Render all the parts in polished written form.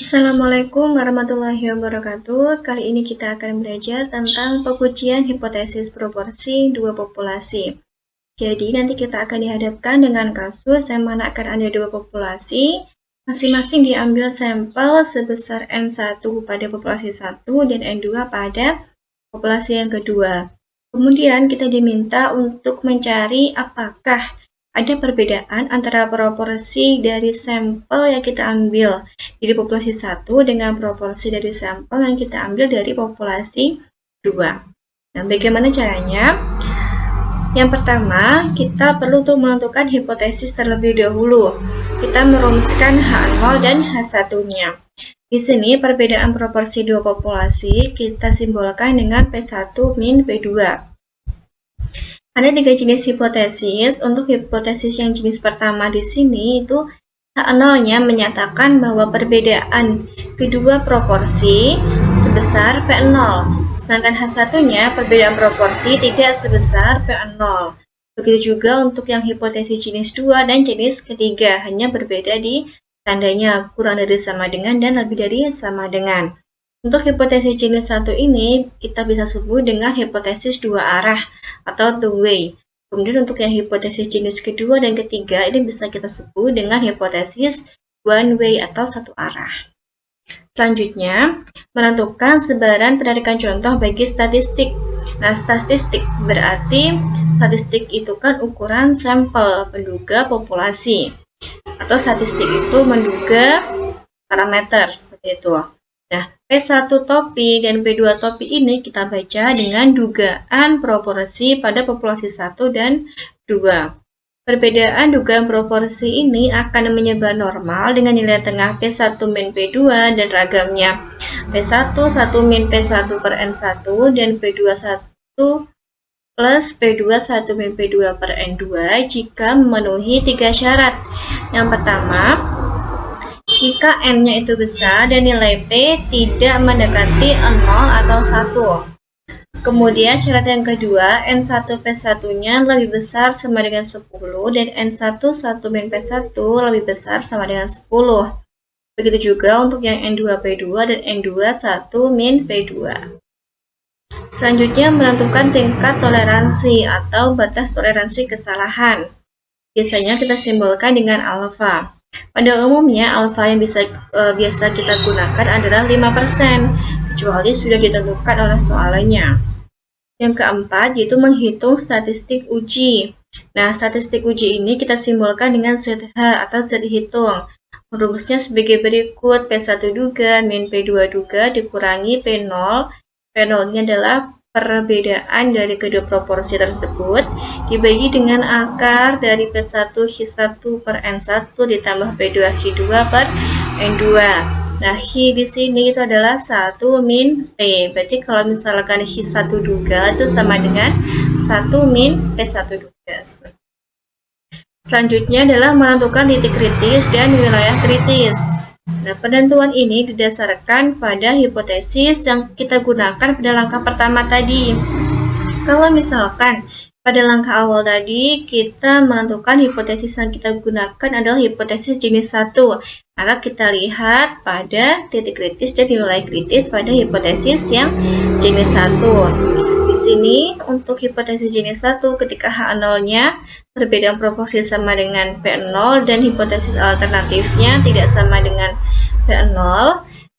Assalamualaikum warahmatullahi wabarakatuh. Kali ini kita akan belajar tentang pengujian hipotesis proporsi dua populasi. Jadi nanti kita akan dihadapkan dengan kasus yang mana akan ada dua populasi. Masing-masing diambil sampel sebesar N1 pada populasi 1 dan N2 pada populasi yang kedua. Kemudian kita diminta untuk mencari apakah ada perbedaan antara proporsi dari sampel yang kita ambil dari populasi 1 dengan proporsi dari sampel yang kita ambil dari populasi 2. Nah, bagaimana caranya? Yang pertama, kita perlu untuk menentukan hipotesis terlebih dahulu. Kita merumuskan H0 dan H1-nya. Di sini perbedaan proporsi dua populasi kita simbolkan dengan P1 min P2. Ada tiga jenis hipotesis. Untuk hipotesis yang jenis pertama di sini itu H0-nya menyatakan bahwa perbedaan kedua proporsi sebesar P0. Sedangkan H1-nya perbedaan proporsi tidak sebesar P0. Begitu juga untuk yang hipotesis jenis 2 dan jenis ketiga, hanya berbeda di tandanya, kurang dari sama dengan dan lebih dari sama dengan. Untuk hipotesis jenis 1 ini, kita bisa sebut dengan hipotesis dua arah atau two way. Kemudian untuk yang hipotesis jenis kedua dan ketiga, ini bisa kita sebut dengan hipotesis one way atau satu arah. Selanjutnya, menentukan sebaran penarikan contoh bagi statistik. Nah, statistik berarti statistik itu kan ukuran sampel penduga populasi. Atau statistik itu menduga parameter, seperti itu. Nah, P1 topi dan P2 topi ini kita baca dengan dugaan proporsi pada populasi 1 dan 2. Perbedaan dugaan proporsi ini akan menyebar normal dengan nilai tengah P1 min P2 dan ragamnya P1 1 min P1 per N1 dan P2 1 plus P2 1 min P2 per N2 jika memenuhi tiga syarat. Yang pertama, jika N-nya itu besar dan nilai P tidak mendekati 0 atau 1. Kemudian syarat yang kedua, N1 P1-nya lebih besar sama dengan 10 dan N1 1 min P1 lebih besar sama dengan 10. Begitu juga untuk yang N2 P2 dan N2 1 min P2. Selanjutnya menentukan tingkat toleransi atau batas toleransi kesalahan. Biasanya kita simbolkan dengan alfa. Pada umumnya, alfa yang biasa kita gunakan adalah 5%, kecuali sudah ditentukan oleh soalannya. Yang keempat, yaitu menghitung statistik uji. Nah, statistik uji ini kita simbolkan dengan ZH atau Z hitung. Rumusnya sebagai berikut, P1 duga min P2 duga dikurangi P0. P0-nya adalah perbedaan dari kedua proporsi tersebut dibagi dengan akar dari P1 H1 per N1 ditambah P2 H2 per N2. Nah, H di sini itu adalah 1 min P. Berarti kalau misalkan H1 duga itu sama dengan 1 min P1 duga. Selanjutnya adalah menentukan titik kritis dan wilayah kritis. Nah, penentuan ini didasarkan pada hipotesis yang kita gunakan pada langkah pertama tadi. Kalau misalkan pada langkah awal tadi kita menentukan hipotesis yang kita gunakan adalah hipotesis jenis 1, maka kita lihat pada titik kritis dan wilayah kritis pada hipotesis yang jenis 1. Di sini untuk hipotesis jenis 1 ketika H0-nya perbedaan proporsi sama dengan P0 dan hipotesis alternatifnya tidak sama dengan P0,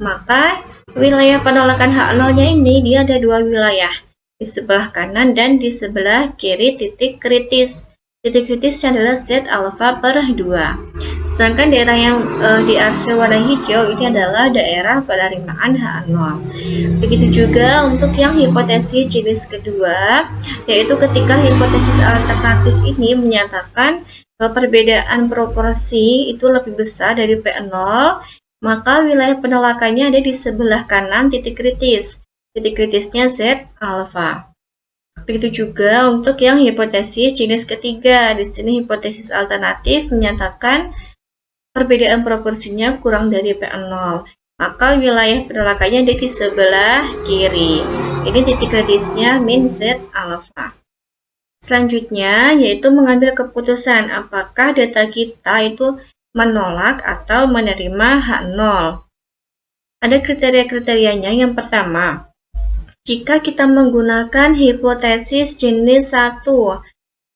maka wilayah penolakan H0-nya ini dia ada dua wilayah, di sebelah kanan dan di sebelah kiri titik kritis. Titik kritisnya adalah Z alfa per 2. Sedangkan daerah yang diarsir warna hijau ini adalah daerah penerimaan H0. Begitu juga untuk yang hipotesis jenis kedua, yaitu ketika hipotesis alternatif ini menyatakan bahwa perbedaan proporsi itu lebih besar dari P0, maka wilayah penolakannya ada di sebelah kanan titik kritis. Titik kritisnya Z alfa. Begitu juga untuk yang hipotesis jenis ketiga. Di sini hipotesis alternatif menyatakan perbedaan proporsinya kurang dari P0. Maka wilayah penolakannya ada di sebelah kiri. Ini titik kritisnya min Z alfa. Selanjutnya yaitu mengambil keputusan apakah data kita itu menolak atau menerima H0. Ada kriteria-kriterianya. Yang pertama, jika kita menggunakan hipotesis jenis 1,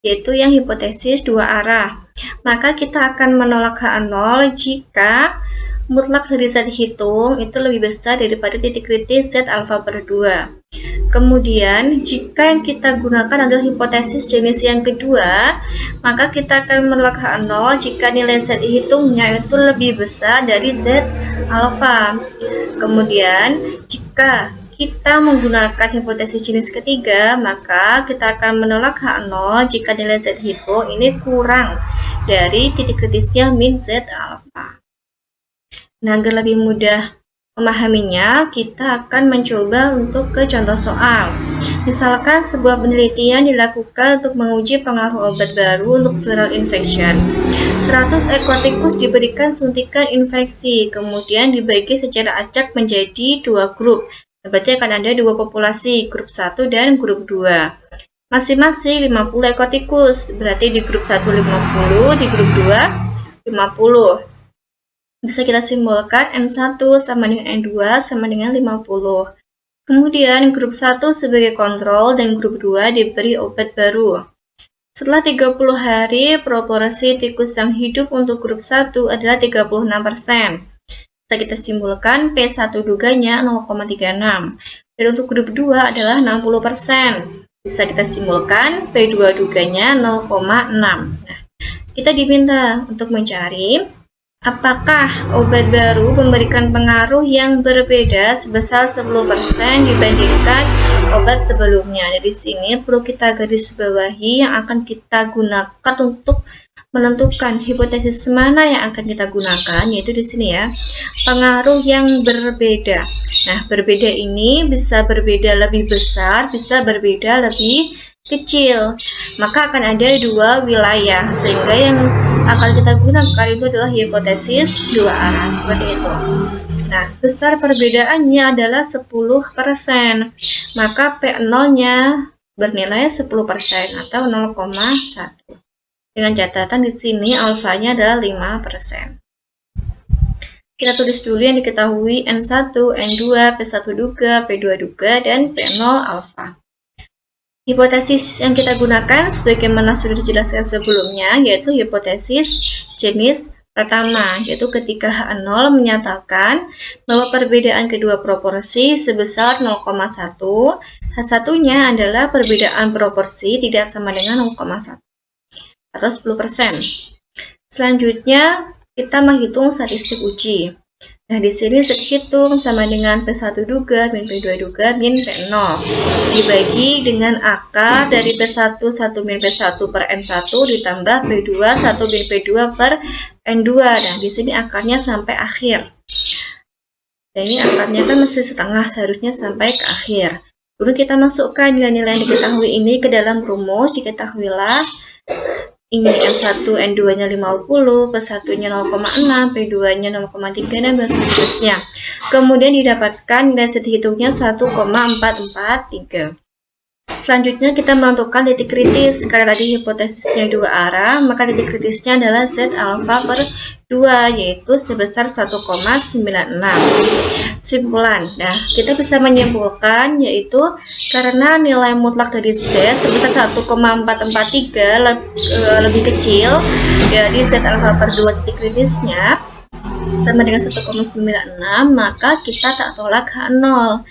yaitu yang hipotesis dua arah, maka kita akan menolak H0 jika mutlak dari Z hitung itu lebih besar daripada titik kritis Z alfa per 2. Kemudian, jika yang kita gunakan adalah hipotesis jenis yang kedua, maka kita akan menolak H0 jika nilai Z hitungnya itu lebih besar dari Z alfa. Kemudian, jika kita menggunakan hipotesis jenis ketiga, maka kita akan menolak H0 jika nilai Z hitung ini kurang dari titik kritisnya min Z alfa. Nah, agar lebih mudah memahaminya, kita akan mencoba untuk ke contoh soal. Misalkan sebuah penelitian dilakukan untuk menguji pengaruh obat baru untuk viral infection. 100 ekor tikus diberikan suntikan infeksi, kemudian dibagi secara acak menjadi 2 grup. Berarti akan ada 2 populasi, grup 1 dan grup 2. Masing-masing 50 ekor tikus, berarti di grup 1 50, di grup 2 50. Bisa kita simbolkan N1 sama dengan N2 sama dengan 50. Kemudian grup 1 sebagai kontrol dan grup 2 diberi obat baru. Setelah 30 hari, proporsi tikus yang hidup untuk grup 1 adalah 36%. Bisa kita simbolkan P1 duganya 0,36. Dan untuk grup 2 adalah 60%. Bisa kita simbolkan P2 duganya 0,6. Nah, kita diminta untuk mencari apakah obat baru memberikan pengaruh yang berbeda sebesar 10% dibandingkan obat sebelumnya. Dari sini perlu kita garis bawahi yang akan kita gunakan untuk menentukan hipotesis mana yang akan kita gunakan, yaitu di sini ya, pengaruh yang berbeda. Nah, berbeda ini bisa berbeda lebih besar, bisa berbeda lebih kecil. Maka akan ada 2 wilayah, sehingga yang akan kita gunakan itu adalah hipotesis dua arah, seperti itu. Nah, besar perbedaannya adalah 10%, maka P0-nya bernilai 10% atau 0,1. Dengan catatan di sini alfanya adalah 5%. Kita tulis dulu yang diketahui N1, N2, P1 duga, P2 duga, dan P0 alfa. Hipotesis yang kita gunakan sebagaimana sudah dijelaskan sebelumnya, yaitu hipotesis jenis pertama, yaitu ketika H0 menyatakan bahwa perbedaan kedua proporsi sebesar 0,1, H1-nya adalah perbedaan proporsi tidak sama dengan 0,1 atau 10%. Selanjutnya, kita menghitung statistik uji. Nah, di sini Z hitung sama dengan P1 duga min P2 duga min P0 dibagi dengan akar dari P1 1 min P1 per N1 ditambah P2 1 min P2 per N2. Nah, di sini akarnya sampai akhir. Dan ini akarnya kan masih setengah, seharusnya sampai ke akhir. Lalu kita masukkan nilai-nilai yang diketahui ini ke dalam rumus. Diketahuilah ini N1, N2-nya 50, P1-nya 0,6, P2-nya 0,3, dan seterusnya. Kemudian didapatkan nilai Z hitungnya 1,443. Selanjutnya kita menentukan titik kritis. Karena tadi hipotesisnya dua arah, maka titik kritisnya adalah Z alfa per 2, yaitu sebesar 1,96. Simpulan. Nah, kita bisa menyimpulkan yaitu karena nilai mutlak dari Z sebesar 1,443 lebih kecil dari Z alfa per 2 titik kritisnya sama dengan 1,96, maka kita tak tolak H0.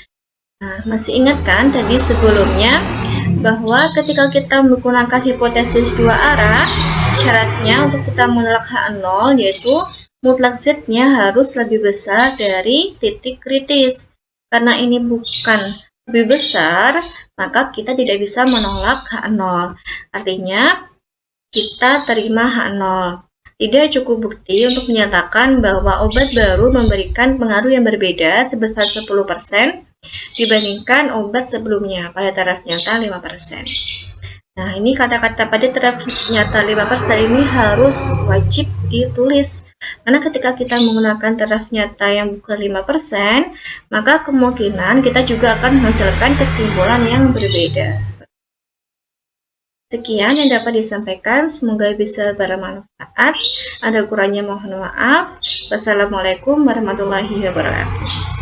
Nah, masih ingat kan tadi sebelumnya bahwa ketika kita menggunakan hipotesis dua arah, syaratnya untuk kita menolak H0 yaitu mutlak Z-nya harus lebih besar dari titik kritis. Karena ini bukan lebih besar, maka kita tidak bisa menolak H0. Artinya, kita terima H0. Tidak cukup bukti untuk menyatakan bahwa obat baru memberikan pengaruh yang berbeda sebesar 10% dibandingkan obat sebelumnya pada taraf nyata 5%. Nah, ini kata-kata pada taraf nyata 5% ini harus wajib ditulis. Karena ketika kita menggunakan taraf nyata yang bukan 5%, maka kemungkinan kita juga akan menghasilkan kesimpulan yang berbeda. Sekian yang dapat disampaikan, semoga bisa bermanfaat. Ada kurangnya mohon maaf. Wassalamualaikum warahmatullahi wabarakatuh.